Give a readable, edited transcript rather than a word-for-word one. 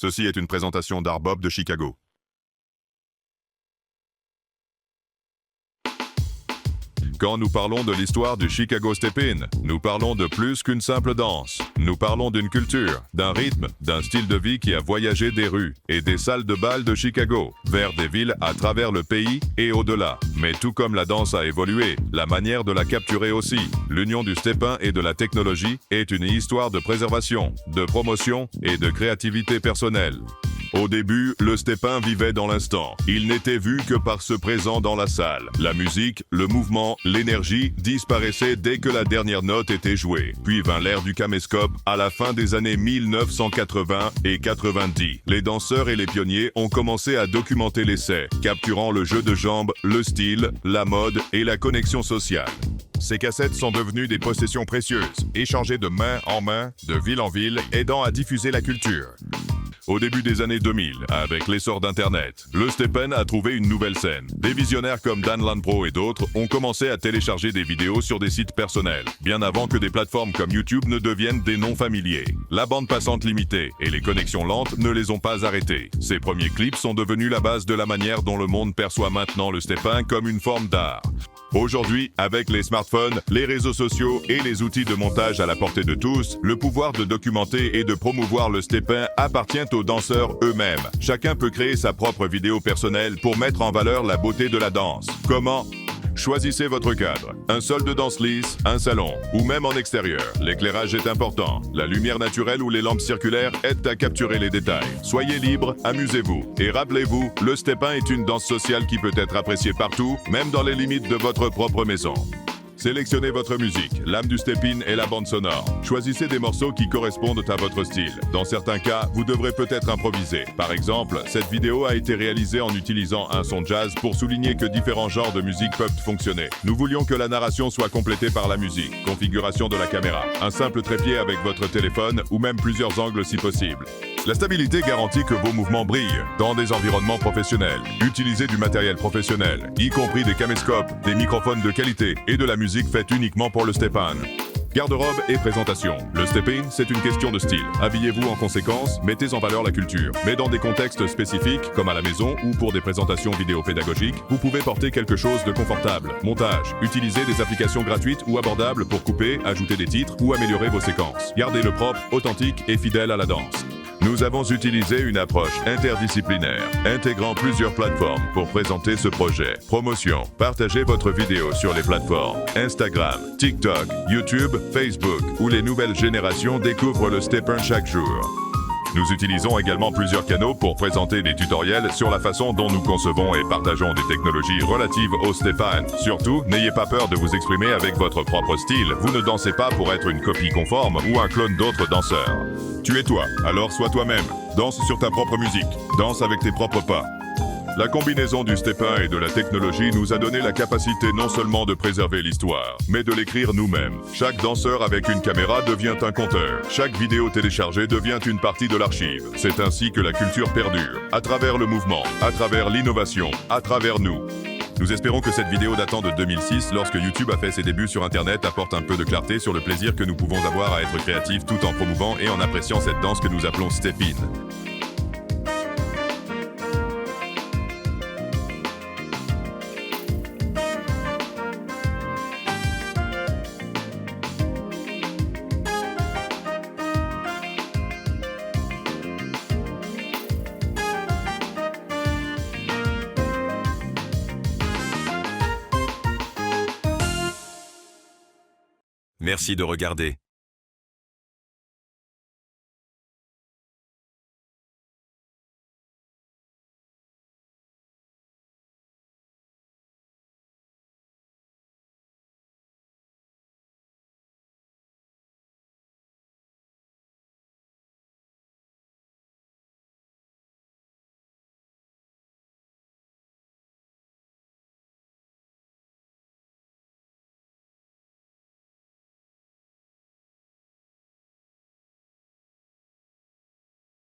Ceci est une présentation d'Art Bob de Chicago. Quand nous parlons de l'histoire du Chicago Step-In, nous parlons de plus qu'une simple danse. Nous parlons d'une culture, d'un rythme, d'un style de vie qui a voyagé des rues et des salles de bal de Chicago vers des villes à travers le pays et au-delà. Mais tout comme la danse a évolué, la manière de la capturer aussi. L'union du Step-In et de la technologie est une histoire de préservation, de promotion et de créativité personnelle. Au début, le Step-In vivait dans l'instant. Il n'était vu que par ce présent dans la salle. La musique, le mouvement, l'énergie disparaissaient dès que la dernière note était jouée. Puis vint l'ère du caméscope à la fin des années 1980 et 90. Les danseurs et les pionniers ont commencé à documenter l'essai, capturant le jeu de jambes, le style, la mode et la connexion sociale. Ces cassettes sont devenues des possessions précieuses, échangées de main en main, de ville en ville, aidant à diffuser la culture. Au début des années 2000, avec l'essor d'Internet, le Step-In a trouvé une nouvelle scène. Des visionnaires comme Dan Landpro et d'autres ont commencé à télécharger des vidéos sur des sites personnels, bien avant que des plateformes comme YouTube ne deviennent des noms familiers. La bande passante limitée et les connexions lentes ne les ont pas arrêtés. Ces premiers clips sont devenus la base de la manière dont le monde perçoit maintenant le Step-In comme une forme d'art. Aujourd'hui, avec les smartphones, les réseaux sociaux et les outils de montage à la portée de tous, le pouvoir de documenter et de promouvoir le Step-In appartient aux danseurs eux-mêmes. Chacun peut créer sa propre vidéo personnelle pour mettre en valeur la beauté de la danse. Comment ? Choisissez votre cadre. Un sol de danse lisse, un salon, ou même en extérieur. L'éclairage est important. La lumière naturelle ou les lampes circulaires aident à capturer les détails. Soyez libre, amusez-vous. Et rappelez-vous, le Step-In est une danse sociale qui peut être appréciée partout, même dans les limites de votre propre maison. Sélectionnez votre musique, l'âme du Step-In et la bande sonore. Choisissez des morceaux qui correspondent à votre style. Dans certains cas, vous devrez peut-être improviser. Par exemple, cette vidéo a été réalisée en utilisant un son jazz pour souligner que différents genres de musique peuvent fonctionner. Nous voulions que la narration soit complétée par la musique, configuration de la caméra, un simple trépied avec votre téléphone ou même plusieurs angles si possible. La stabilité garantit que vos mouvements brillent dans des environnements professionnels. Utilisez du matériel professionnel, y compris des caméscopes, des microphones de qualité et de la musique faite uniquement pour le Step-In. Garde-robe et présentation. Le Step-In, c'est une question de style. Habillez-vous en conséquence, mettez en valeur la culture. Mais dans des contextes spécifiques, comme à la maison ou pour des présentations vidéo pédagogiques, vous pouvez porter quelque chose de confortable. Montage. Utilisez des applications gratuites ou abordables pour couper, ajouter des titres ou améliorer vos séquences. Gardez-le propre, authentique et fidèle à la danse. Nous avons utilisé une approche interdisciplinaire, intégrant plusieurs plateformes pour présenter ce projet. Promotion. Partagez votre vidéo sur les plateformes Instagram, TikTok, YouTube, Facebook, où les nouvelles générations découvrent le Step-In chaque jour. Nous utilisons également plusieurs canaux pour présenter des tutoriels sur la façon dont nous concevons et partageons des technologies relatives au Step-In. Surtout, n'ayez pas peur de vous exprimer avec votre propre style. Vous ne dansez pas pour être une copie conforme ou un clone d'autres danseurs. Tu es toi, alors sois toi-même. Danse sur ta propre musique. Danse avec tes propres pas. La combinaison du Step-In et de la technologie nous a donné la capacité non seulement de préserver l'histoire, mais de l'écrire nous-mêmes. Chaque danseur avec une caméra devient un conteur. Chaque vidéo téléchargée devient une partie de l'archive. C'est ainsi que la culture perdure, à travers le mouvement, à travers l'innovation, à travers nous. Nous espérons que cette vidéo datant de 2006, lorsque YouTube a fait ses débuts sur Internet, apporte un peu de clarté sur le plaisir que nous pouvons avoir à être créatifs tout en promouvant et en appréciant cette danse que nous appelons Step-In. Merci de regarder.